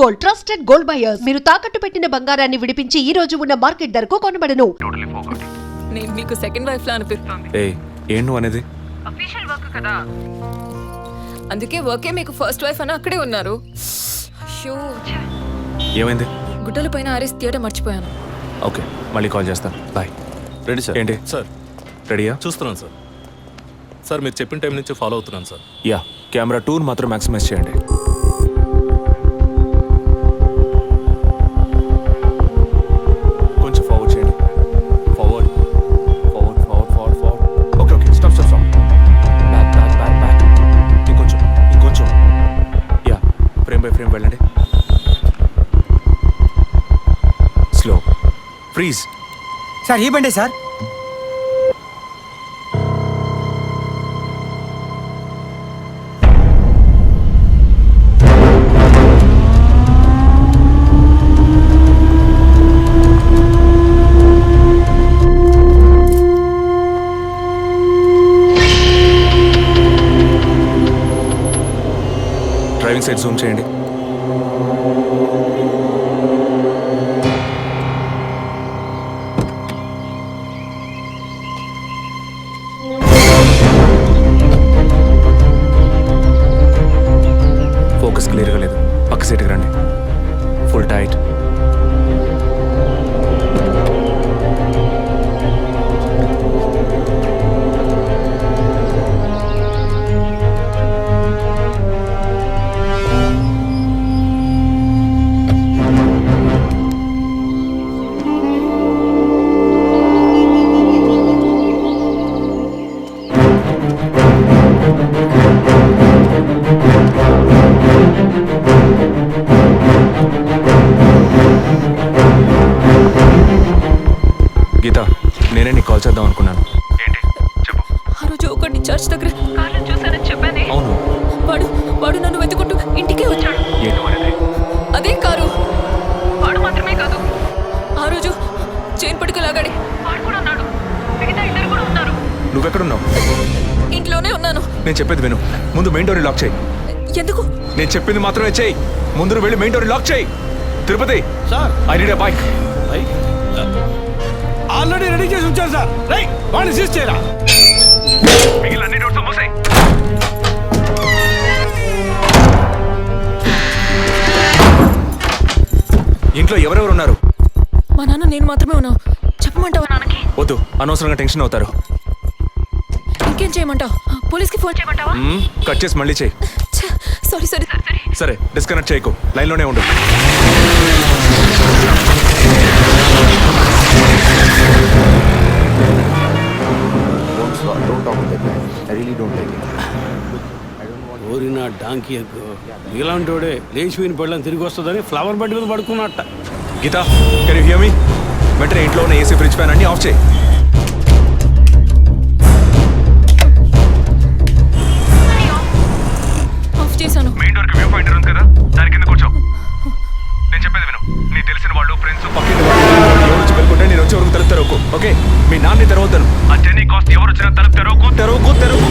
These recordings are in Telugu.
Gold, trusted gold buyers. మీరు తాకట్టు పెట్టిన బంగారాన్ని విడిపించి ఈ రోజు ఉన్న మార్కెట్ ధరకు కొనబడను. నేను మీకు సెకండ్ వైఫ్ లా అనిపిస్తుంది. ఏం నువ్వు అనేది? అఫీషియల్ వర్క్ కదా, అందుకే వర్కే మీకు ఫస్ట్ వైఫ్ అని అక్కడే ఉన్నారు. అయ్యో, ఏమైంది? గుడ్డల పైన ఆరేసి తీయడం మర్చిపోయాను. ఓకే, మళ్ళీ కాల్ చేస్తాను. బాయ్. Ready sir. ఏంటి సార్ రెడీయా? చూస్తున్నాను సార్. సార్ మీరు చెప్పిన టైం నుంచి ఫాలో అవుతున్నాను సార్. యా, కెమెరా 2 మాత్రం మ్యాక్సిమైజ్ చేయండి. కొంచెం ఫార్వర్డ్ చేయండి. Forward forward forward forward forward. Okay okay, stop stop stop. Back back back back. ఇంకొంచెం ఇంకొంచెం. యా, ఫ్రేమ్ బై ఫ్రేమ్ వెళ్ళండి. స్లో. ఫ్రీజ్. సార్ ఈ బండే సార్. డ్రైవింగ్ సైడ్ జూమ్ చేయండి. ఫోకస్ క్లియర్గా లేదు. పక్క సీట్కి రండి. Full tight. గీత, నేనే నీకు కాల్ చేద్దాం అనుకున్నాను. ఏంటి చెప్పు. ఆ రోజు ఒకటి చర్చ్ దగ్గర కార్లో చూసానని చెప్పానే. అవును. వాడు నన్ను వెతుకుంటూ ఇంటికే వచ్చాడు. ఏంటి అనేది? అదే కారు. వాడు మాత్రమే కాదు, ఆ రోజు చైన్ పట్టుకు లాగాడి వాడు కూడా ఉన్నాడు. మిగతా ఇద్దరు కూడా ఉన్నారు. నువ్వెక్కడున్నావు? ఇంట్లోనే ఉన్నాను. నేను చెప్పేది విను. ముందు మెయిన్ డోర్ లాక్ చేయి. ఎందుకు? నేను చెప్పింది మాత్రమే చేయి. ముందు నువ్వు వెళ్ళి మెయిన్ డోర్ లాక్ చేయి. Tirupati sir I need a bike. Already ready చేసి ఉంచారు సార్. రైట్, వాడిని సీజ్ చేయరా. మిగిలిన అన్ని డోర్స్ మూసేయ్. ఇంట్లో ఎవరెవరు ఉన్నారు? మా నాన్న నేను మాత్రమే ఉన్నావు. చెప్పమంటావా నాన్నకి? వద్దు, అనవసరంగా టెన్షన్ అవుతారు. ఇంకేం చేయమంటావు? పోలీస్కి ఫోన్ చేయమంటావా? కట్ చేసి మళ్ళీ చేయి. సారీ సారీ సరే. సరే, డిస్కనెక్ట్ చేయకు. లైన్లోనే ఉండు. ఓరిన డాంకీ ఎగ్గు ఇలాంటోడే లేచిపోయిన పళ్ళని తిరిగి వస్తుందని ఫ్లవర్ బండి మీద పడుకున్నట్ట. గీత, కెన్ యు హియర్ మీ? వెంటనే ఇంట్లో ఉన్న ఏసీ, ఫ్రిడ్జ్, ఫ్యాన్ అన్ని ఆఫ్ చేయి. ఆఫ్ చేశాను. మెయిన్ డోర్ కి వ్యూ పాయింటర్ ఉంది కదా, దాని కింద కూర్చో. నేను చెప్పేది విను. నీ తెలిసిన వాళ్ళు, ఫ్రెండ్స్, పక్కింటి వాళ్ళు ఎవరు వచ్చి వెళ్ళుకుంటే నేను వచ్చే వరకు తలుపు తెరవకు. ఓకే? మీ నాన్ని తెరవద్దను. ఆ జర్నీ కాస్ట్ ఎవరు వచ్చినా తలుపు తెరవకు తెరవకు తెరవకు.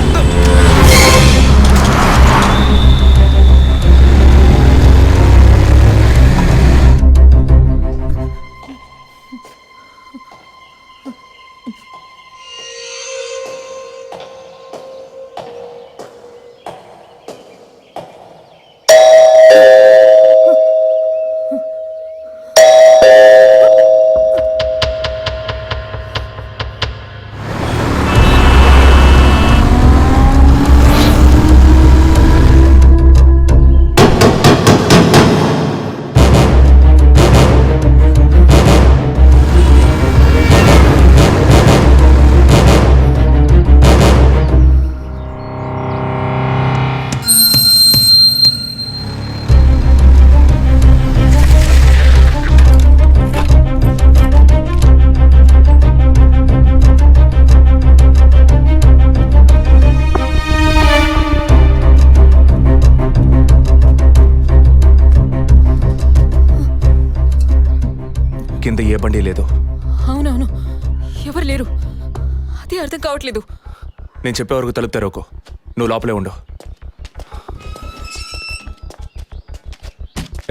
కింద ఏ బండి లేదు. అవునవును, ఎవరు లేరు. అదే అర్థం కావట్లేదు. నేను చెప్పే వరకు తలుపు తెరవకు. నువ్వు లోపలే ఉండు.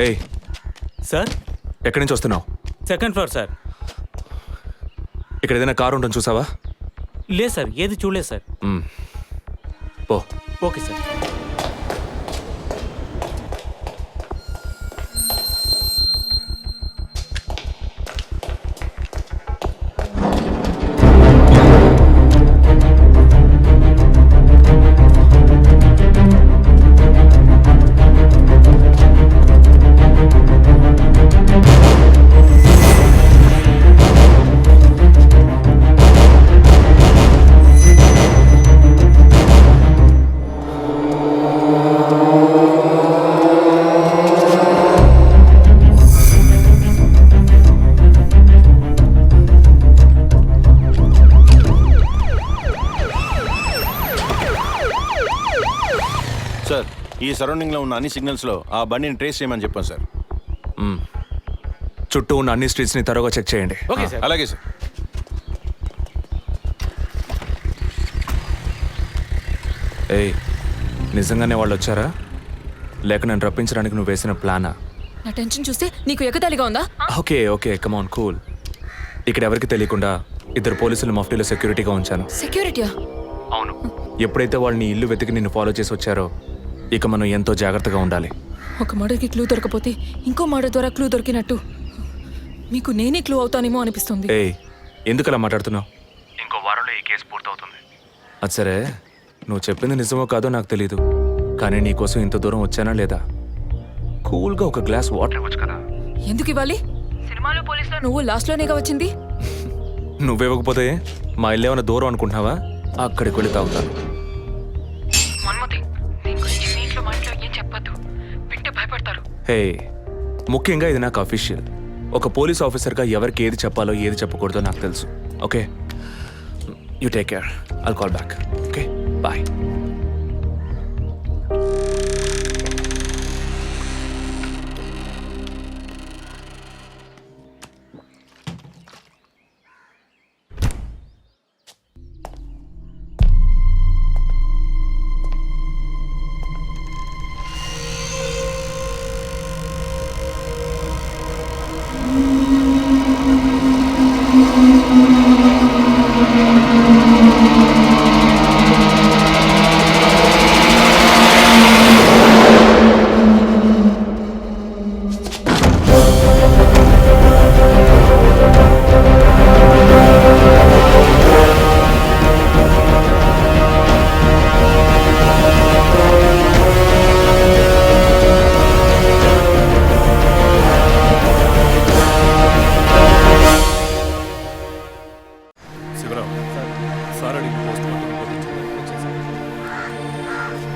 ఏయ్, సార్ ఎక్కడి నుంచి వస్తున్నావు? Second floor sir. ఇక్కడ ఏదైనా కారు ఉంటుంది చూసావా? లేదు సార్, ఏది చూడలేదు సార్. పో. Okay sir. సార్, ఈ సరౌండింగ్లో ఉన్న అన్ని సిగ్నల్స్లో ఆ బండిని ట్రేస్ చేయమని చెప్పాను సార్. చుట్టూ ఉన్న అన్ని స్ట్రీట్స్ని త్వరగా చెక్ చేయండి. Okay sir. అలాగే సార్. ఏయ్, నిజంగానే వాళ్ళు వచ్చారా లేక నన్ను రప్పించడానికి నువ్వు వేసిన ప్లానా? నా టెన్షన్ చూస్తే నీకు ఎగతాళిగా ఉందా? ఓకే ఓకే, కమాన్ కూల్. ఇక్కడ ఎవరికి తెలియకుండా 2 పోలీసులు మఫ్టీలో సెక్యూరిటీగా ఉంచాను. సెక్యూరిటీయా? అవును. ఎప్పుడైతే వాళ్ళని ఇల్లు వెతికి నిన్ను ఫాలో చేసి వచ్చారో ఇక మనం ఎంతో జాగ్రత్తగా ఉండాలి. ఒక మర్డర్కి క్లూ దొరకపోతే ఇంకో మర్డర్ ద్వారా క్లూ దొరికినట్టు మీకు నేనే క్లూ అవుతానేమో అనిపిస్తుంది. ఏయ్, ఎందుకు అలా మాట్లాడుతున్నావు? ఇంకో వారంలో ఈ కేసు పూర్తవుతుంది. అది సరే, నువ్వు చెప్పింది నిజమో కాదో నాకు తెలీదు, కానీ నీకోసం ఇంత దూరం వచ్చానా లేదా? కూల్గా ఒక గ్లాస్ వాటర్ ఇవ్వచ్చు కదా. ఎందుకు ఇవ్వాలి? సినిమాలో పోలీసులో నువ్వు లాస్ట్లోనేగా వచ్చింది. నువ్వివ్వకపోతే మా ఇల్లు ఏమైనా దూరం అనుకుంటున్నావా? అక్కడికి వెళ్ళి తాగుతాను. హే, ముఖ్యంగా ఇది నాకు అఫీషియల్. ఒక పోలీస్ ఆఫీసర్గా ఎవరికి ఏది చెప్పాలో ఏది చెప్పకూడదో నాకు తెలుసు. Okay, you take care. I'll call back. Okay, bye.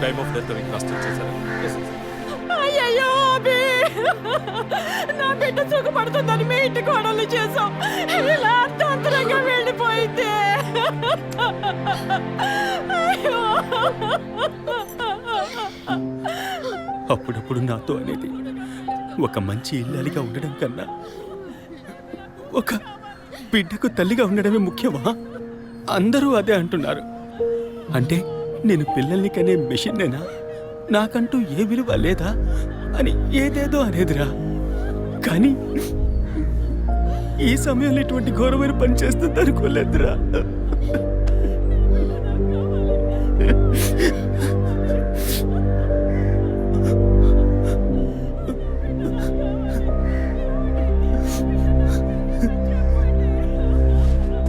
Time of death కాస్ట్ చేశారు. అయ్యయ్యో అభి, నా బిడ్డ సుఖపడుతుందని మీ ఇంటి కోడలు చేసాం. ఇలా అర్థాంతరంగా వెళ్ళిపోయింది. అయ్యో. అప్పుడప్పుడు నాతో అనేది ఒక మంచి ఇల్లాలిగా ఉండడం కన్నా ఒక బిడ్డకు తల్లిగా ఉండడమే ముఖ్యమా? అందరూ అదే అంటున్నారు. అంటే నేను పిల్లల్ని కనే మెషిన్నేనా? నాకంటూ ఏ విలువ లేదా అని ఏదేదో అనేదిరా. కానీ ఈ సమయంలో ఇటువంటి ఘోరమైన పని చేస్తుంది అనుకోలేదురా.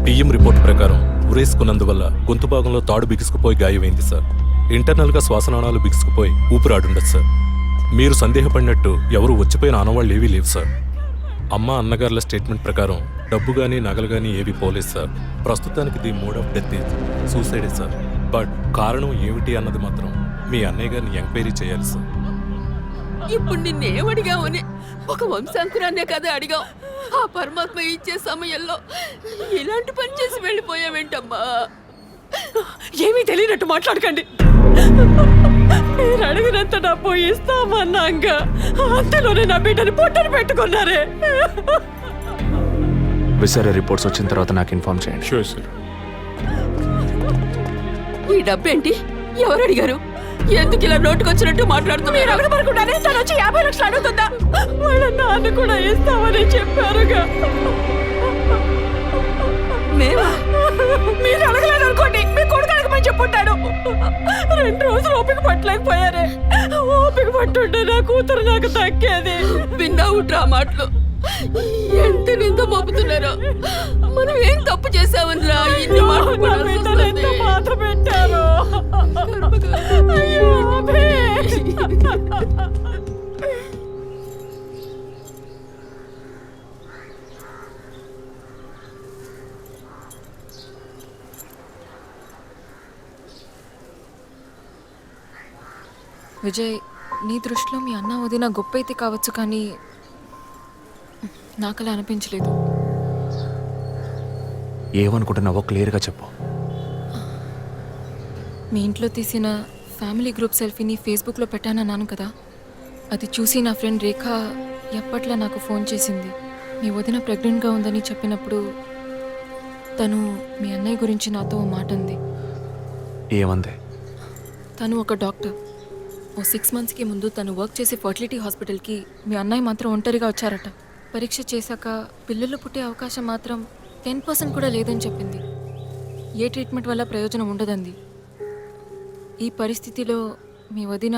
పిఎం రిపోర్ట్ ప్రకారం ఉరేసుకున్నందువల్ల గొంతు భాగంలో తాడు బిగుసుకుపోయి గాయమైంది సార్. ఇంటర్నల్గా శ్వాసనాళాలు బిగుసుకుపోయి ఊపిరాడుండదు సార్. మీరు సందేహపడినట్టు ఎవరు వచ్చిపోయిన ఆనవాళ్ళు ఏవీ లేవు సార్. అమ్మ అన్నగారుల స్టేట్మెంట్ ప్రకారం డబ్బు కానీ నగలు కానీ ఏవి పోలేదు సార్. ప్రస్తుతానికి ది మోడ్ ఆఫ్ డెత్ సూసైడే సార్. బట్ కారణం ఏమిటి అన్నది మాత్రం మీ అన్నయ్య గారిని ఎంక్వైరీ చేయాలి సార్. ఇప్పుడు నిన్నేమడిగావని ఒక వంశాంకురాన్నే కదా అడిగావు. ఆ పరమాత్మ ఇచ్చే సమయంలో ఇలాంటి పని చేసి వెళ్ళిపోయావేంటమ్మా? ఏమీ తెలియనట్టు మాట్లాడకండి. మీరు అడిగినంత డబ్బు ఇస్తామన్నాగా అంతలోనే నా బిడ్డని పొట్టని పెట్టుకున్నారే. విసారా రిపోర్ట్స్ వచ్చిన తర్వాత నాకు ఇన్ఫార్మ్ చేయండి. Sure sir. ఈ డబ్బేంటి? ఎవరు అడిగారు? ఎందుకు ఇలా నోటుకొచ్చినట్టు మాట్లాడుతున్నారు? మీరు అడగబడకుండానే తను వచ్చి 50 లక్షలు అడుగుతుందా? వాళ్ళ నాన్న కూడా ఇస్తామని చెప్పారుగా. మేమా? మీరు అడగలేదు అనుకోండి, మీ కొడుకు అడగమని చెప్పుంటాడు. 2 రోజులు ఓపిక పట్టలేకపోయారే. ఓపిక పట్టుంటే నా కూతురు నాకు దక్కేది. విన్నావు డ్రా మాటలు. ఎంత నింద మోపుతున్నారో. మనం ఏం తప్పు చేసామనిరా ఇన్ని మాటలు పడాల్సి బిడ్డను ఎంత వస్తుంది? బాధ పెట్టారు. అయ్యో, అబ్బే. విజయ్, నీ దృష్టిలో మీ అన్న వదిన గొప్ప అయితే కావచ్చు, కానీ నాకు అలా అనిపించలేదు. ఏమనుకుంటున్నావో క్లియర్గా చెప్పు. మీ ఇంట్లో తీసిన ఫ్యామిలీ గ్రూప్ సెల్ఫీని ఫేస్బుక్లో పెట్టానన్నాను కదా, అది చూసి నా ఫ్రెండ్ రేఖ ఎప్పట్లా నాకు ఫోన్ చేసింది. మీ వదిన ప్రెగ్నెంట్గా ఉందని చెప్పినప్పుడు తను మీ అన్నయ్య గురించి నాతో ఓ మాట అంది. ఏమంది? తను ఒక డాక్టర్. ఓ 6 monthsకి ముందు తను వర్క్ చేసే ఫర్టిలిటీ హాస్పిటల్కి మీ అన్నయ్య మాత్రం ఒంటరిగా వచ్చారట. పరీక్ష చేశాక పిల్లలు పుట్టే అవకాశం మాత్రం 10% కూడా లేదని చెప్పింది. ఏ ట్రీట్మెంట్ వల్ల ప్రయోజనం ఉండదంది. ఈ పరిస్థితిలో మీ వదిన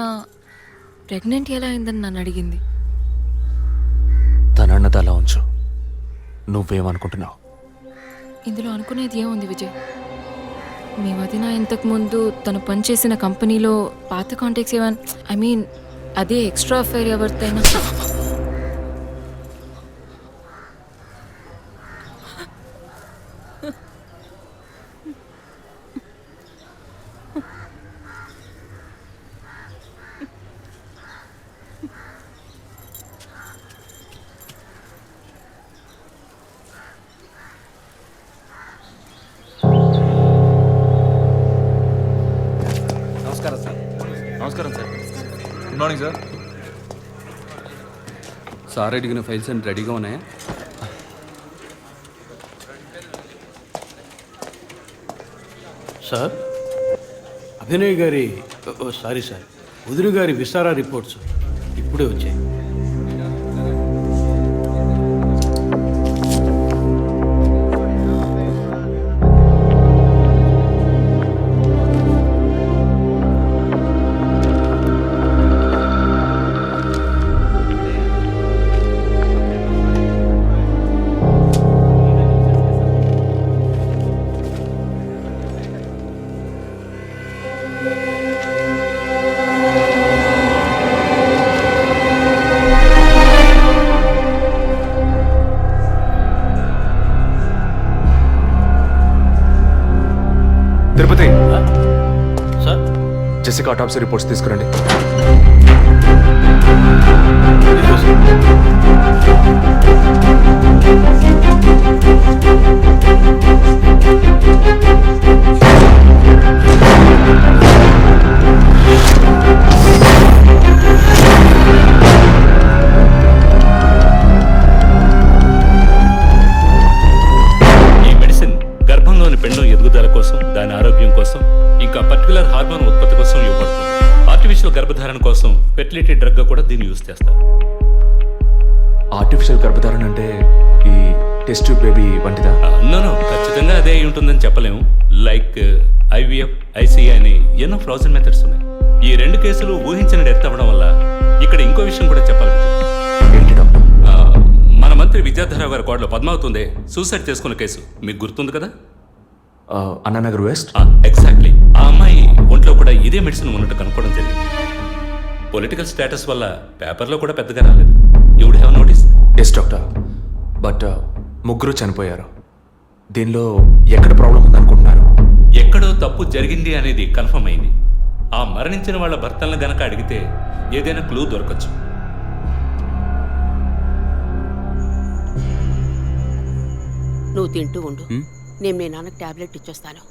ప్రెగ్నెంట్ ఎలా అయిందని నన్ను అడిగింది. తనన్నది అలా ఉంచు. నువ్వేమనుకుంటున్నావు? ఇందులో అనుకునేది ఏముంది విజయ్? మీ వదిన ఇంతకుముందు తను పనిచేసిన కంపెనీలో పాత కాంటాక్ట్స్ ఏమైనా, అదే ఎక్స్ట్రా అఫైర్ ఎవరితైనా నమస్కారం sir. Good morning sir. Sir అడిగిన ఫైల్స్ అన్ని రెడీగా ఉన్నాయా? సార్, అభినయ్ గారి సారీ సార్, వదిన గారి విస్తారా రిపోర్ట్స్ ఇప్పుడే వచ్చాయి. తిరుపతి, సార్, జెసికా ఆటాప్సీ రిపోర్ట్స్ తీసుకురండి. ఈ మెడిసిన్ గర్భంలోని పెండం ఎదుగుదల కోసం, దాని ఆరోగ్యం కోసం, ఇంకా పర్టికులర్ హార్మోన్ ఉత్పత్తి కోసం ఇవ్వబడుతుంది. ఆర్టిఫిషియల్ గర్భధారణ కోసం ఫెర్టిలిటీ డ్రగ్ గా కూడా దీన్ని యూజ్ చేస్తారు. ఆర్టిఫిషియల్ గర్భధారణ అంటే ఈ టెస్ట్ ట్యూబ్ బేబీ వంటిదా? నో, ఖచ్చితంగా అదే అయి ఉంటుందని చెప్పలేము. లైక్ IVF, ICI అని ఎన్నో ఫ్రోజన్ మెథడ్స్ ఉన్నాయి. ఈ 2 కేసులు ఊహించిన డెత్ అవ్వడం వల్ల ఇక్కడ ఇంకో విషయం కూడా చెప్పాలి. ఏంటి డాక్టర్? మన మంత్రి విద్యాధరరావు గారి కోడలు పద్మావతి సూసైడ్ చేసుకున్న కేసు మీకు గుర్తుంది కదా? అన్నానగర్ వెస్ట్. ఎగ్జాక్ట్లీ. ఆ అమ్మాయి ఒంట్లో కూడా ఇదే మెడిసిన్ ఉన్నట్టు కనుక్కోవడం జరిగింది. పొలిటికల్ స్టేటస్ వల్ల పేపర్లో కూడా పెద్దగా రాలేదు. You would have notice. Yes doctor, but ముగ్గురు చనిపోయారు. దీనిలో ఎక్కడ ప్రాబ్లం ఉందనుకుంటున్నారు? ఎక్కడో తప్పు జరిగింది అనేది కన్ఫర్మ్ అయింది. ఆ మరణించిన వాళ్ళ భర్తలను గనక అడిగితే ఏదైనా క్లూ దొరకచ్చు. నువ్వు తింటూ ఉండు. నేను మీ నాన్నకు టాబ్లెట్ ఇచ్చొస్తాను.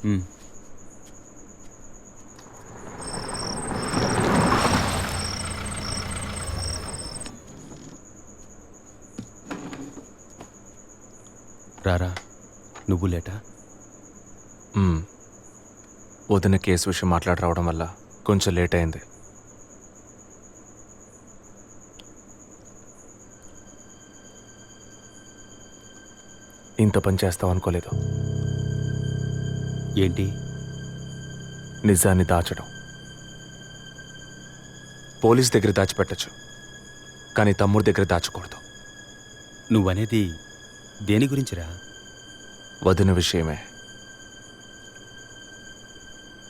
రారా, నువ్వు లేటా? వదిన కేసు విషయం మాట్లాడి రావడం వల్ల కొంచెం లేట్ అయింది. ఇంత పని చేస్తావు అనుకోలేదు. ఏంటి? నిజాన్ని దాచడం. పోలీస్ దగ్గర దాచిపెట్టచ్చు, కానీ తమ్ముడి దగ్గర దాచకూడదు. నువ్వనేది దేని గురించిరా? వదిన విషయమే.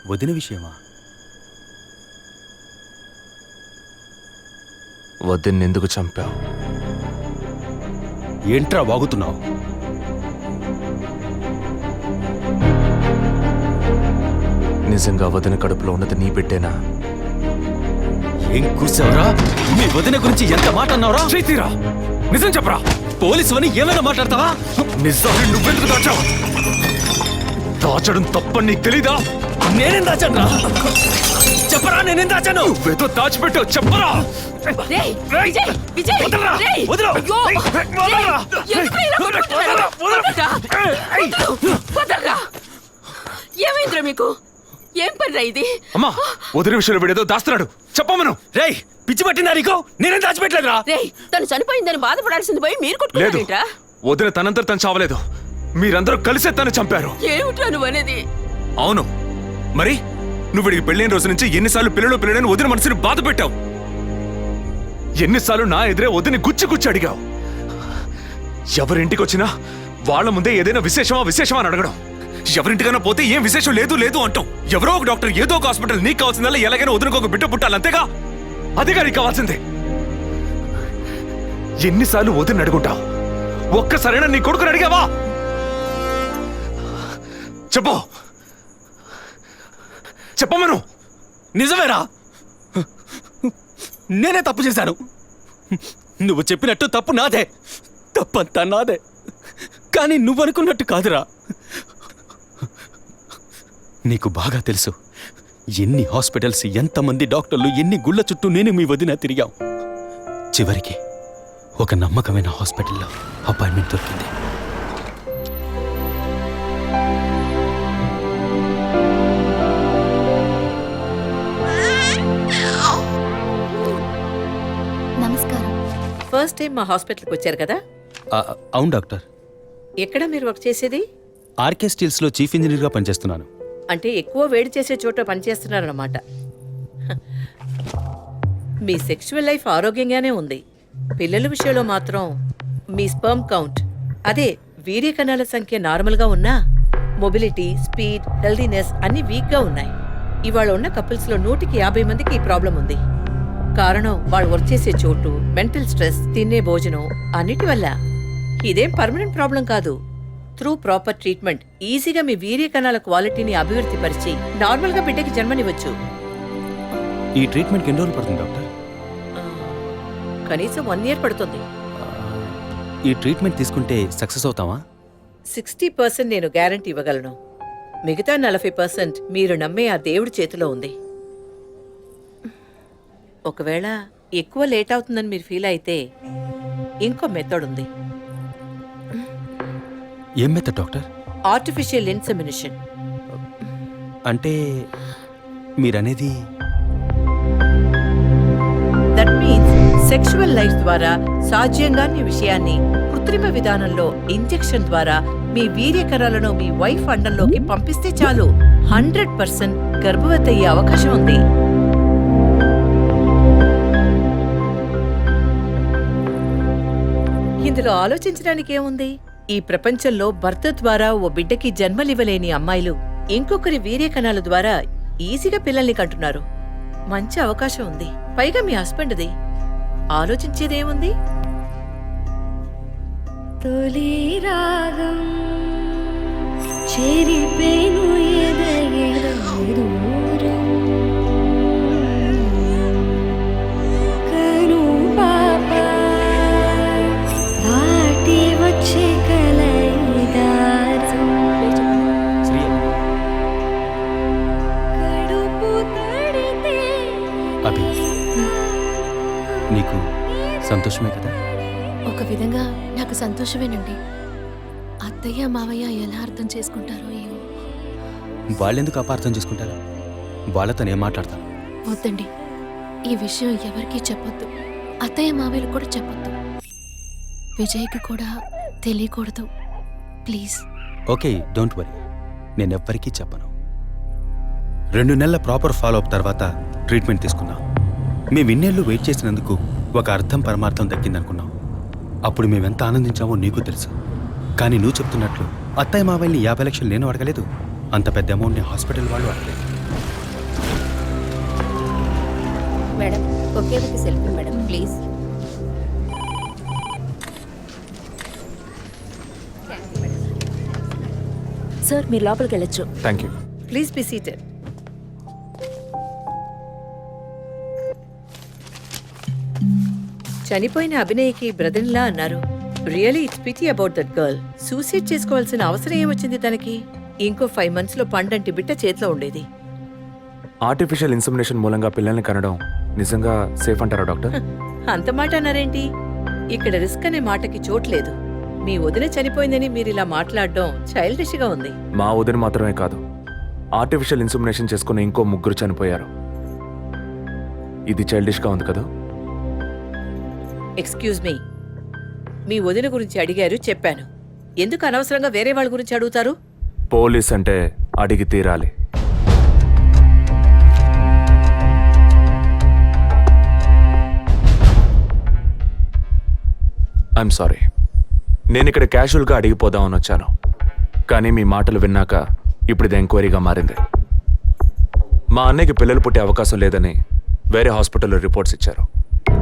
వదిన విషయమా? వదిన్నెందుకు చంపావు? ఏంట్రా వాగుతున్నావు? నిజంగా వదిన కడుపులో ఉన్నది నీ బిడ్డేనా? ఏం కూర్చావురా? మీ వదిన గురించి ఎంత మాట అన్నావురా? చేతిరా, నిజం చెప్పరా. పోలీసు అని ఏమైనా మాట్లాడతావా? నిజాన్ని నువ్వెందుకు దాచావు? దాచడం తప్పని నీకు తెలీదా? నేనేం దాచాను రా? చెప్పరా, నేనేం దాచాను? నువ్వేదో దాచిపెట్టావు, చెప్పరా. రేయ్, విజయ్, విజయ్, వదలరా, రేయ్, వదలు. అయ్యో, వదలరా. ఎందుకు ఇలా కొట్టుకుంటున్నారు? వదలరా, వదలరా. ఏమైందిరా మీకు? ఏం పనిరా ఇది? అమ్మా, వదిన విషయంలో వీడేదో దాస్తున్నాడు, చెప్పమను. రేయ్, పిచ్చి పట్టిందా నీకు? నేనేం దాచిపెట్టలేదురా. రేయ్, తను చనిపోయిందని బాధపడాల్సింది పోయి మీరు లేదు, కొట్టుకుంటారేంట్రా? వదిన తనంతట తను చావలేదు. మీరందరూ కలిసే తను చంపారు. ఏమిట్రా నువ్వు అనేది? అవును, మరి నువ్వు వీడికి పెళ్ళైన రోజు నుంచి ఎన్నిసార్లు పిల్లడని వదిన మనసుని బాధ పెట్టావు? ఎన్నిసార్లు నా ఎదురే వదిని గుచ్చి అడిగావు? ఎవరింటికి వచ్చినా వాళ్ళ ముందే ఏదైనా విశేషమా అని అడగడం. ఎవరింటికైనా పోతే ఏం విశేషం లేదు అంటాం. ఎవరో ఒక డాక్టర్, ఏదో ఒక హాస్పిటల్, నీకు కావాల్సిందల్లా ఎలాగైనా వదినకు ఒక బిడ్డ పుట్టాలి, అంతేగా? అదేగా నీకు కావాల్సిందే. ఎన్నిసార్లు వదిన అడుగుంటావు? ఒక్కసారైనా నీ కొడుకుని అడిగావా? చెప్పమను. నిజమేరా, నేనే తప్పు చేశాను. నువ్వు చెప్పినట్టు తప్పు నాదే, తప్పంతా నాదే. కానీ నువ్వనుకున్నట్టు కాదురా. నీకు బాగా తెలుసు ఎన్ని హాస్పిటల్స్, ఎంతమంది డాక్టర్లు, ఎన్ని గుళ్ళ చుట్టూ నేను మీ వదిన తిరిగాం. చివరికి ఒక నమ్మకమైన హాస్పిటల్లో అపాయింట్మెంట్ దొరికింది. నమస్కారం. ఫస్ట్ టైం మా హాస్పిటల్కి వచ్చారు కదా? అవును డాక్టర్. ఎక్కడ మీరు వర్క్ చేసేది? ఆర్కే స్టీల్స్లో చీఫ్ ఇంజనీర్గా పనిచేస్తున్నాను. అంటే ఎక్కువ వేడి చేసే చోట పనిచేస్తున్నారన్నమాట. మీ సెక్షువల్ లైఫ్ ఆరోగ్యంగానే ఉంది. పిల్లల విషయంలో మాత్రం మీ స్పర్మ్ కౌంట్, అదే వీర్య కణాల సంఖ్య నార్మల్గా ఉన్నా మొబిలిటీ, స్పీడ్, హెల్దీనెస్ అన్ని వీక్గా ఉన్నాయి. ఇవాళ ఉన్న కపుల్స్లో 100కి 50 మందికి ఈ ప్రాబ్లం ఉంది. కారణం వాళ్ళు వర్క్ చేసే చోటు, మెంటల్ స్ట్రెస్, తినే భోజనం అన్నిటి వల్ల. ఇదేం పర్మనెంట్ ప్రాబ్లం కాదు. త్రూ ప్రాపర్ ట్రీట్మెంట్ ఈజీగా మీ వీర్య కణాల క్వాలిటీని అభివృద్ధి పరిచి నార్మల్గా బిడ్డకి జన్మనివ్వచ్చు. ఈ ట్రీట్మెంట్కి ఎన్ని రోజులు పడుతుంది డాక్టర్? కనీసం 1 year పడుతుంది. ఈ ట్రీట్మెంట్ తీసుకుంటే సక్సెస్ అవుతావా? 60% నేను గ్యారంటీ ఇవ్వగలను. మిగతా 40% మీరు నమ్మే ఆ దేవుడి చేతిలో ఉంది. ఒకవేళ ఎక్కువ లేట్ అవుతుందని మీరు ఫీల్ అయితే ఇంకో మెథడ్ ఉంది. ఏం మెథడ్ డాక్టర్? Artificial insemination. అంటే మీరనేది? దట్ మీన్స్ సెక్షువల్ లైఫ్ ద్వారా సాధ్యంగాని విషయాన్ని కృత్రిమ విధానంలో ఇంజెక్షన్ ద్వారా మీ వీర్యకణాలను మీ వైఫ్ అండంలోకి పంపిస్తే చాలు 100% గర్భవతి అయ్యే అవకాశం ఉంది. ఇందులో ఆలోచించడానికి ఏముంది? ఈ ప్రపంచంలో భర్త ద్వారా ఓ బిడ్డకి జన్మలివ్వలేని అమ్మాయిలు ఇంకొకరి వీర్యకణాల ద్వారా ఈజీగా పిల్లల్ని కంటున్నారు. మంచి అవకాశం ఉంది. పైగా మీ హస్బెండ్ది. ఆలోచించేదేముంది? తొలి రాగం చెరిపేను ఎదగెదూరం కను పాప దాటి వచ్చే కలయిదారం కడుపు తడితే అభి, నీకు సంతోషమే కదా? ఒక విధంగా నాకు సంతోషమేనండి. అత్తయ్య మావయ్య ఎలా అర్థం చేసుకుంటారో ఏమో. వాళ్ళెందుకు అపార్థం చేసుకుంటారు? వాళ్ళతో నేను మాట్లాడతాను. వద్దండి, ఈ విషయం ఎవరికీ చెప్పొద్దు. అత్తయ్య మావయ్యలు కూడా చెప్పొద్దు. విజయ్కి కూడా తెలియకూడదు, ప్లీజ్. ఓకే, డోంట్ వరీ, నేను ఎవ్వరికీ చెప్పను. 2 నెలల ప్రాపర్ ఫాలో అప్ తర్వాత ట్రీట్మెంట్ తీసుకున్నాం. మేము ఇన్నేళ్ళు వెయిట్ చేసినందుకు ఒక అర్థం పరమార్థం దక్కిందనుకున్నాం. అప్పుడు మేమెంత ఆనందించామో నీకు తెలుసు. కానీ నువ్వు చెప్తున్నట్లు అత్తయ్య మావయ్యని 50 లక్షలు నేను అడగలేదు, అంత పెద్ద అమౌంట్ని హాస్పిటల్ వాళ్ళు అడగలేదు. మేడం ఒకే ఒక సెల్ఫీ మేడం ప్లీజ్. సార్ మీరు లోపలికి వెళ్ళొచ్చు. Thank you. Please be seated. చనిపోయిన అభినయ్కి బ్రదర్లా అన్నారు. Really it's pity about that girl. Suicide చేసుకోవాల్సిన అవసరం ఏమొచ్చింది తనకి? ఇంకో 5 months లో పండంటి బిడ్డ చేతిలో ఉండేది. ఆర్టిఫిషియల్ ఇన్సెమినేషన్ మూలంగా పిల్లల్ని కనడం నిజంగా సేఫ్ అంటారా డాక్టర్? అంత మాట అన్నారేంటి? ఇక్కడ రిస్క్ అనే మాటకి చోట్లేదు. మీ వదిన చనిపోయిందని మీరు ఇలా మాట్లాడడం చైల్డిష్ గా ఉంది. మా వదిన మాత్రమే కాదు, ఆర్టిఫిషియల్ ఇన్సెమినేషన్ చేసుకున్న ఇంకో 3 చనిపోయారు. ఇది చైల్డిష్గా ఉంది కదా? ఎక్స్క్యూజ్ మీ, మీ వదిన గురించి అడిగారు, చెప్పాను. ఎందుకు అనవసరంగా వేరే వాళ్ళ గురించి అడుగుతారు? పోలీస్ అంటే అడిగి తీరాలి. ఐఎమ్ సారీ, నేను ఇక్కడ క్యాజువల్గా అడిగిపోదామని వచ్చాను. కానీ మీ మాటలు విన్నాక ఇప్పుడు ఇది ఎంక్వైరీగా మారింది. మా అన్నయ్యకి పిల్లలు పుట్టే అవకాశం లేదని వేరే హాస్పిటల్లో రిపోర్ట్స్ ఇచ్చారు.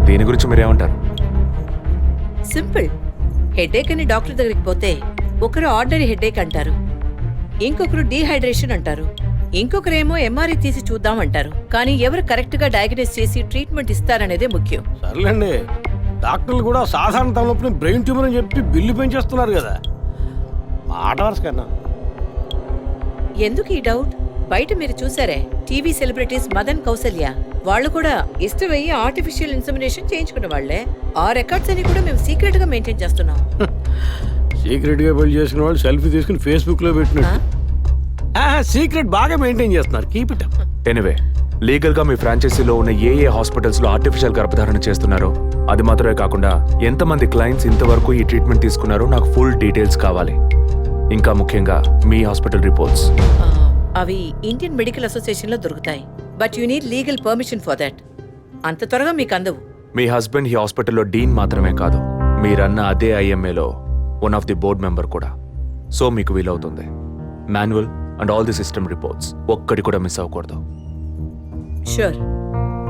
దీని గురించి మీరేమంటారు? సింపుల్. హెడేక్ అని డాక్టర్ దగ్గరికి పోతే ఒకరు ఆర్డినరీ హెడేక్ అంటారు, ఇంకొకరు డీహైడ్రేషన్ అంటారు, ఇంకొకరేమో ఎంఆర్ఐ తీసి చూద్దాం అంటారు. కానీ ఎవరు కరెక్ట్ గా డయాగ్నోస్ చేసి ట్రీట్మెంట్ ఇస్తారనేదే ముఖ్యం. సర్లేండి, డాక్టర్లు కూడా సాధారణ తలనొప్పిని బ్రెయిన్ ట్యూమర్ అని చెప్పి బిల్లు పెంచేస్తున్నారు కదా. మాట వరుస కన్నా. ఎందుకు ఈ డౌట్? బయట మీరు చూసారే, టీవీ సెలబ్రిటీస్ మదన్ కౌసల్య వాళ్ళు కూడా ఇష్టమయ్యి ఆర్టిఫిషియల్ ఇన్సెమినేషన్ చేయించుకున్న వాళ్లే. ఆ రికార్డ్స్ అని కూడా మేము సీక్రెట్ గా మెయింటైన్ చేస్తున్నాం. సీక్రెట్ గా పెళ్లి చేసుకున్న వాళ్ళు సెల్ఫీ తీసుకుని ఫేస్బుక్ లో పెట్టినట్టు సీక్రెట్ బాగా మెయింటైన్ చేస్తున్నారు. Keep it up. Anyway, legal గా మీ ఫ్రాంచైజీలో ఉన్న ఏ హాస్పిటల్స్ లో ఆర్టిఫిషియల్ గర్భధారణ చేస్తున్నారో అది మాత్రమే కాకుండా ఎంతమంది క్లయింట్స్ ఇంతవరకు ఈ ట్రీట్మెంట్ తీసుకున్నారో నాకు ఫుల్ డీటెయిల్స్ కావాలి. ఇంకా ముఖ్యంగా మీ హాస్పిటల్ రిపోర్ట్స్. అవి ఇండియన్ మెడికల్ అసోసియేషన్ లో దొరుకుతాయి. But you need legal permission for that. అంత త్వరగా మీకు అందవు. మీ హస్బెండ్ ఈ హాస్పిటల్లో డీన్ మాత్రమే కాదు, మీరన్న అదే ఐఎంఏలో one of the board member కూడా. సో మీకు వీలవుతుంది. Manual and all the system reports ఒక్కటి కూడా మిస్ అవ్వకూడదు. షూర్,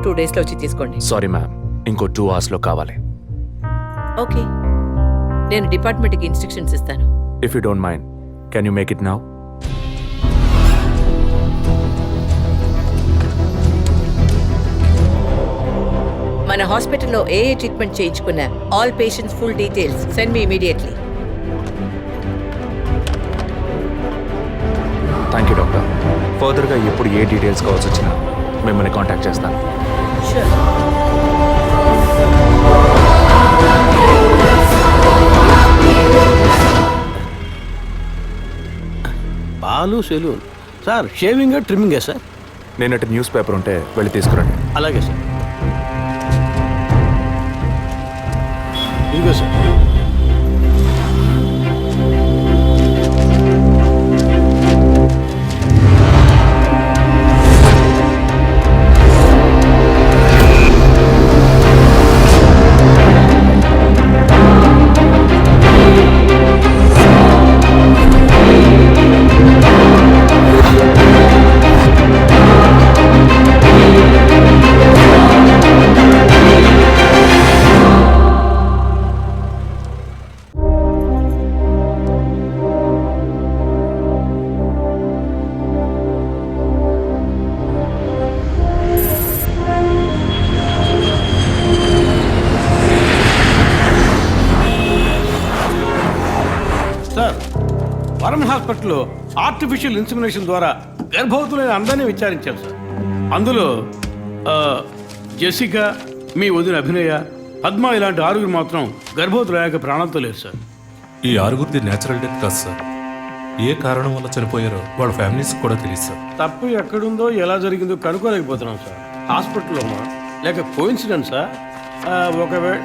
2 days లో వచ్చి తీసుకోండి. సారీ మ్యామ్, ఇంకో 2 hours లో కావాలి. ఓకే, నేను డిపార్ట్మెంట్కి ఇన్స్ట్రక్షన్స్ ఇస్తాను. If you don't mind, can you make it now? మన హాస్పిటల్లో ఏ ట్రీట్మెంట్ చేయించుకున్న all patients full details send me immediately. Thank you doctor. ఫర్దర్గా ఎప్పుడు ఏ డీటెయిల్స్ కావాల్సి వచ్చినా మిమ్మల్ని కాంటాక్ట్ చేస్తాను. షూర్. పాలు సెలూన్ సార్. షేవింగ్ ట్రిమ్మింగే సార్? నేనటి న్యూస్ పేపర్ ఉంటే వెళ్ళి తీసుకురండి. అలాగే సార్. ఇదిగో సార్. వరం హాస్పిటల్లో ఆర్టిఫిషియల్ ఇన్సెమినేషన్ ద్వారా గర్భవతులైన అందరినీ విచారించారు సార్. అందులో జెసికా, మీ వదిన అభినయ, పద్మ ఇలాంటి 6 మాత్రం గర్భవతులయ్యాక ప్రాణంతో లేరు సార్. ఈ 6 నేచురల్ డెత్ కాదు సార్. ఏ కారణం వల్ల చనిపోయారో వాళ్ళ ఫ్యామిలీస్ కూడా తెలియదు సార్. తప్పు ఎక్కడుందో ఎలా జరిగిందో కనుక్కోలేకపోతున్నాం సార్. హాస్పిటల్లోమా లేక కోఇన్సిడెన్సా ఒకవేళ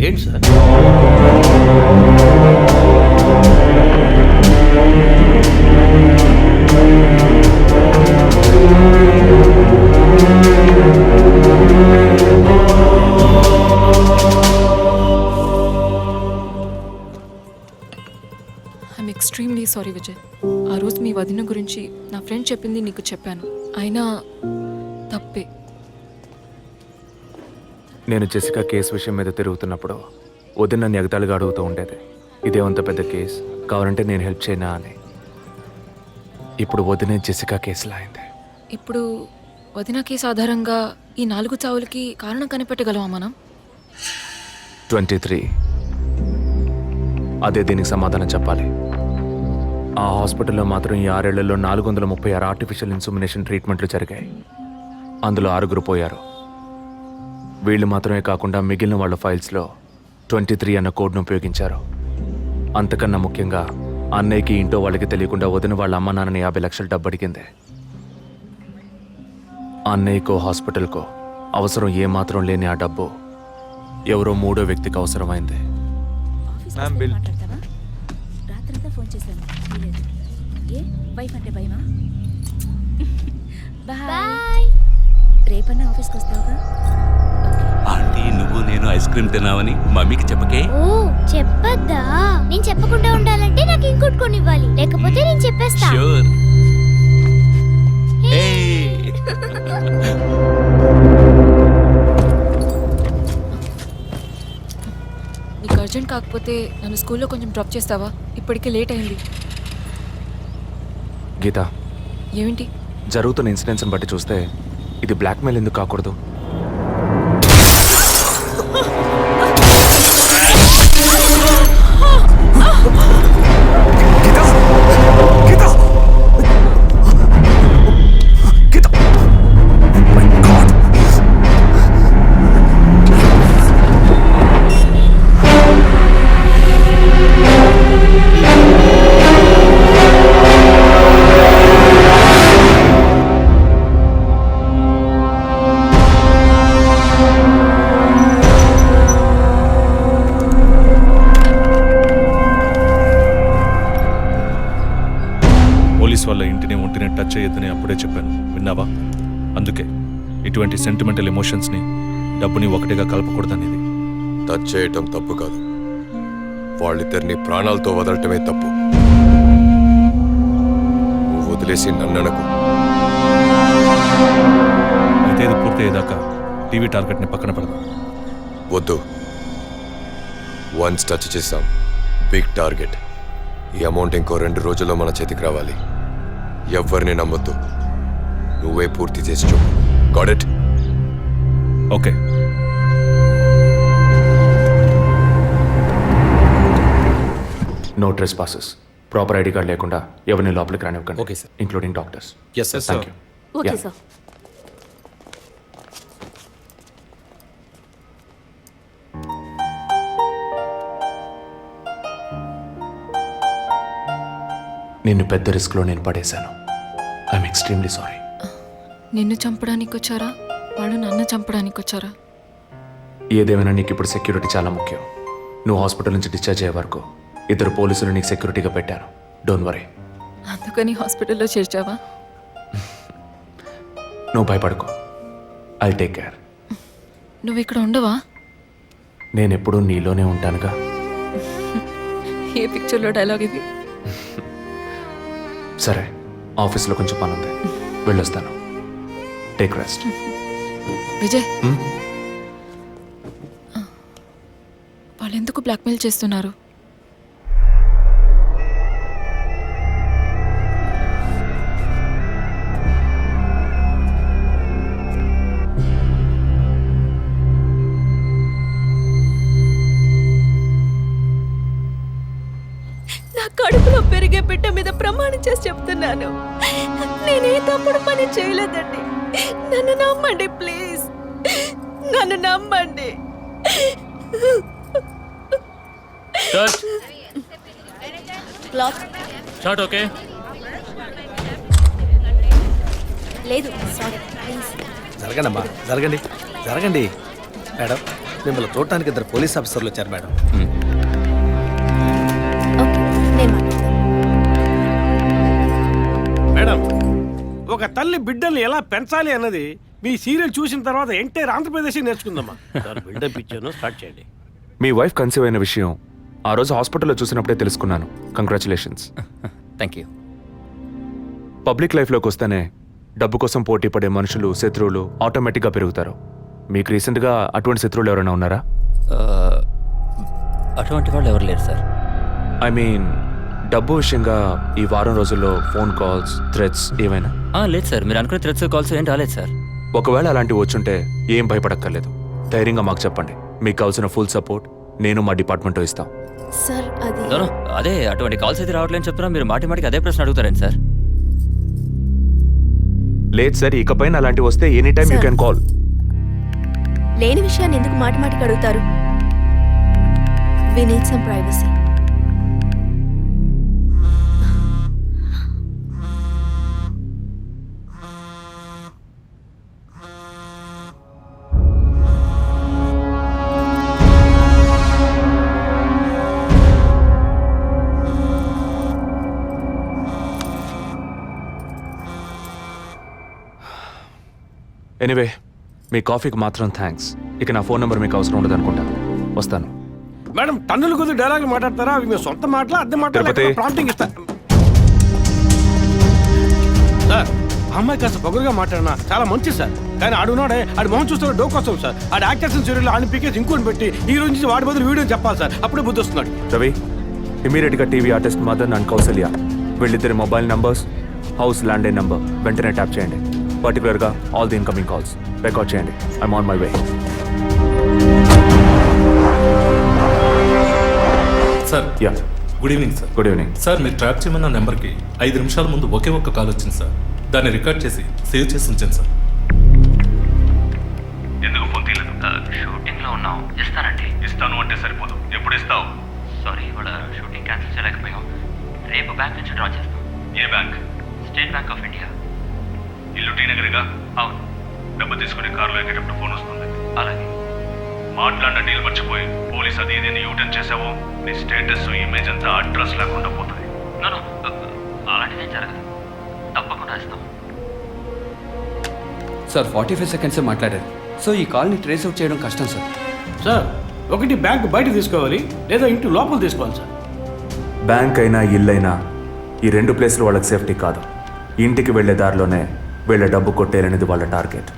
ఏంటి sir? I'm extremely sorry Vijay. ఆ రోజు మీ వదిన గురించి నా ఫ్రెండ్ చెప్పింది నీకు చెప్పాను, అయినా తప్పే. నేను జెసికా కేసు విషయం మీద తిరుగుతున్నప్పుడు వదిన నన్ను ఎగతాళిగా అడుగుతూ ఉండేది, ఇదేమంత పెద్ద కేసు, కావాలంటే నేను హెల్ప్ చేయనా అని. ఇప్పుడు వదినే జెసికా కేసులా అయింది. ఇప్పుడు వదిన కేసు ఆధారంగా ఈ 4 చావులకి కారణం కనిపెట్టగలమా మనం? 23. అదే దీనికి సమాధానం చెప్పాలి. ఆ హాస్పిటల్లో మాత్రం ఈ 6 ఏళ్లలో 436 ఆర్టిఫిషియల్ ఇన్సుమినేషన్ ట్రీట్మెంట్లు జరిగాయి. అందులో 6 పోయారు. వీళ్ళు మాత్రమే కాకుండా మిగిలిన వాళ్ళ ఫైల్స్లో 23 అన్న కోడ్ను ఉపయోగించారు. అంతకన్నా ముఖ్యంగా అన్నయ్యకి ఇంటో వాళ్ళకి తెలియకుండా వదిన వాళ్ళ అమ్మ నాన్నని 50 లక్షలు డబ్బు అడిగింది. అన్నయ్యకో హాస్పిటల్కో అవసరం ఏమాత్రం లేని ఆ డబ్బు ఎవరో 3వ వ్యక్తికి అవసరమైంది. రాత్రంతా ఫోన్ చేశాను, ఏ వైఫ్ అంటే భయమా? బాయ్. రేపన్నా ఆఫీస్కి వస్తావుగా? ఆంటీ, నువ్వు నేను ఐస్ క్రీమ్ తిన్నావని మమ్మీకి చెప్పకే. ఓ చెప్పద్దా? నేను చెప్పకుండా ఉండాలంటే నాకు ఇంకోటి కొనివ్వాలి, లేకపోతే నేను చెప్పేస్తా. ష్యూర్. నీకు అర్జెంట్ కాకపోతే నన్ను స్కూల్లో కొంచెం డ్రాప్ చేస్తావా? ఇప్పటికే లేట్ అయింది. గీత, ఏమిటి? జరుగుతున్న ఇన్సిడెంట్స్ని బట్టి చూస్తే ఇది బ్లాక్మెయిల్ ఎందుకు కాకూడదు? పోలీస్ వాళ్ళ ఇంటిని ఒంటిని టచ్ చేయొద్దని అప్పుడే చెప్పాను, విన్నావా? అందుకే ఇటువంటి సెంటిమెంటల్ ఎమోషన్స్ని డబ్బుని ఒకటిగా కలపకూడదనేది. టచ్ చేయటం తప్పు కాదు, వాళ్ళిద్దరిని ప్రాణాలతో వదలటమే తప్పు. నువ్వు వదిలేసి నన్ననకు. అయితే ఇది పూర్తయ్యేదాకా టీవీ టార్గెట్ని పక్కన పెడదాం. వద్దు, వన్స్ టచ్ చేసాం, బిగ్ టార్గెట్. ఈ అమౌంట్ ఇంకో 2 రోజుల్లో మన చేతికి రావాలి. ఎవరిని నమ్మొద్దు, నువ్వే పూర్తి చేసి చూపు. Got it? Okay. No trespasses. Proper ID card లేకుండా ఎవరిని లోపలికి రానివ్వకండి. Okay sir. Including doctors. Yes sir. Thank you. Okay sir. నిన్ను పెద్ద రిస్క్లో నేను పడేశాను. I'm extremely sorry. నిన్ను చంపడానికి వచ్చారా, వాళ్ళు నన్ను చంపడానికి వచ్చారా? ఏదేమైనా నీకు ఇప్పుడు సెక్యూరిటీ చాలా ముఖ్యం. నువ్వు హాస్పిటల్ నుంచి డిశ్చార్జ్ అయ్యే వరకు 2 పోలీసులు నీకు సెక్యూరిటీగా పెట్టాను. Don't worry. అందుకని హాస్పిటల్లో చేర్చావా? నువ్వు భయపడకు, ఐ టేక్ కేర్. నువ్వు ఇక్కడ ఉండవా? నేను ఎప్పుడూ నీలోనే ఉంటానుగా. ఏ పిక్చర్లో డైలాగ్ ఇది? సరే, ఆఫీస్లో కొంచెం పని ఉంది, వెళ్ళొస్తాను. Take rest. విజయ్, బ్లాక్మెయిల్ చేస్తున్నారు. నా కడుపులో పెరిగే బిడ్డ మీద ప్రమాణం చేసి చెప్తున్నాను, నేనే తప్పుడు పని చేయలేదండి. నన్ను నమ్మండి ప్లీజ్, నన్ను నమ్మండి. Short okay. లేదు సారీ ప్లీజ్. జరగండి అమ్మా, జరగండి జరగండి. మేడం, మిమ్మల్ని చూడటానికి ఇద్దరు పోలీస్ ఆఫీసర్లు వచ్చారు మేడం. మేడం, ఒక తల్లి బిడ్డల్ని ఎలా పెంచాలి అన్నది మీ సీరియల్ చూసిన తర్వాత ఎంటైర్ ఆంధ్రప్రదేశ్ నేర్చుకుందమ్మా. బిల్డప్ ఇచ్చాను, స్టార్ట్ చేయండి. మీ వైఫ్ కన్సీవ్ అయిన విషయం ఆ రోజు హాస్పిటల్లో చూసినప్పుడే తెలుసుకున్నాను. కంగ్రాచులేషన్స్. Thank you. పబ్లిక్ లైఫ్లోకి వస్తేనే డబ్బు కోసం పోటీ పడే మనుషులు, శత్రువులు ఆటోమేటిక్గా పెరుగుతారు. మీకు రీసెంట్గా అటువంటి శత్రువులు ఎవరైనా ఉన్నారా? అటువంటి వాళ్ళు ఎవరు లేరు సార్. ఐ మీన్ డబ్బు విషయంగా ఈ వారం రోజుల్లో ఫోన్ కాల్స్, థ్రెట్స్ ఏమైనా? లేదు సార్, మీరు అనుకునే థ్రెట్స్ కాల్స్ ఏం రాలేదు సార్. ఒకవేళ అలాంటివి వచ్చుంటే ఏం భయపడక్కర్లేదు. ధైర్యంగా మాకు చెప్పండి. మీకు కావాల్సిన ఫుల్ సపోర్ట్ నేను మా డిపార్ట్మెంట్లో ఇస్తాం. సార్ అది అదే అటువంటి కాల్స్ అయితే రావట్లేని చెప్తున్నా, మీరు మాటి మాటికి అదే ప్రశ్న అడుగుతారండి సార్. లేదు సార్, ఇకపైన అలాంటివి వస్తే any time you can call. లేని విషయాన్ని ఎందుకు మాటి మాటికి అడుగుతారు? We need some privacy. Anyway, మీ కాఫీకి మాత్రం థ్యాంక్స్. ఇక నా ఫోన్ నెంబర్ మీకు అవసరం ఉండదు అనుకుంటాను. వస్తాను. మేడం, టన్నులు కొద్ది డైలాగులు మాట్లాడతారా? అవి మీ సొంత మాటలా, అద్దె మాటలా, తిరుపతి. ప్రాంప్టింగ్ ఇస్తా. సార్, ఆ అమ్మాయి కాస్త పొగరుగా మాట్లాడినా చాలా మంచిది సార్. కానీ ఆడున్నాడే, ఆడి మొహం చూస్తే డోకొస్తాం సార్. ఆడి యాక్టర్స్ సీరియల్ ఆడిని పీకేసి ఇంకోటి పెట్టి ఈ రోజు నుంచి వాడి బదులు వీడియో చెప్పాలి సార్. అప్పుడే బుద్ధి వస్తున్నాడు. రవి, ఇమీడియట్గా TV artist Madan and Kausalya వీళ్ళిద్దరి mobile numbers, house landline number వెంటనే ట్యాప్ చేయండి. పర్టికులర్గా all the incoming calls record చేయండి. I'm on my way. Sir, ya, good evening sir. Good evening sir, మీరు ట్రాప్ చేయమన్న నెంబర్కి 5 నిమిషాల ముందు ఒకే ఒక్క కాల్ వచ్చింది సార్. దాన్ని రికార్డ్ చేసి సేవ్ చేసి ఉంచాను సార్. ఎందుకు ఫోన్ తీయలేదు? షూటింగ్లో ఉన్నాం. ఇస్తానండి. ఇస్తాను అంటే సరిపోదు. ఎప్పుడు ఇస్తావు? సారీ, ఇవాళ షూటింగ్ క్యాన్సిల్ చేయలేకపోయాం. రేపు బ్యాంక్ నుంచి డ్రా చేస్తాం. ఏ bank? State Bank of India. ఇల్లు టీ నగర్గా? అవును. డబ్బు తీసుకుని కారులో ఎక్కేటప్పుడు ఫోన్ వస్తుంది. అలాగే. మాట్లాడిన డీల్ మర్చిపోయి పోలీస్ అది ఇది యూటర్న్ చేసావో నీ స్టేటస్, ఇమేజ్ అంతా అడ్రస్ లేకుండా పోతుంది. అలాంటిదేం జరగదు. తప్పకుండా ఇస్తాం. సార్, 45 సెకండ్సే మాట్లాడారు. సో ఈ కాల్ని ట్రేస్ అవుట్ చేయడం కష్టం సార్. సార్, ఒకటి బ్యాంక్ బయట తీసుకోవాలి, లేదా ఇంటి లోపల తీసుకోవాలి సార్. బ్యాంక్ అయినా ఇల్లైనా ఈ 2 ప్లేసులు వాళ్ళకి సేఫ్టీ కాదు. ఇంటికి వెళ్ళే దారిలోనే వీళ్ళ డబ్బు కొట్టేయాలనేది వాళ్ళ టార్గెట్.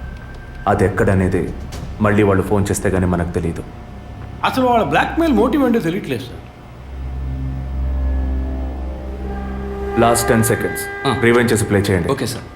అది ఎక్కడనేది మళ్ళీ వాళ్ళు ఫోన్ చేస్తే గానీ మనకు తెలియదు. అసలు వాళ్ళ బ్లాక్మెయిల్ మోటివ్ ఏంటో తెలియట్లేదు సార్. లాస్ట్ 10 seconds రివైండ్ చేసి ప్లే చేయండి. Okay sir.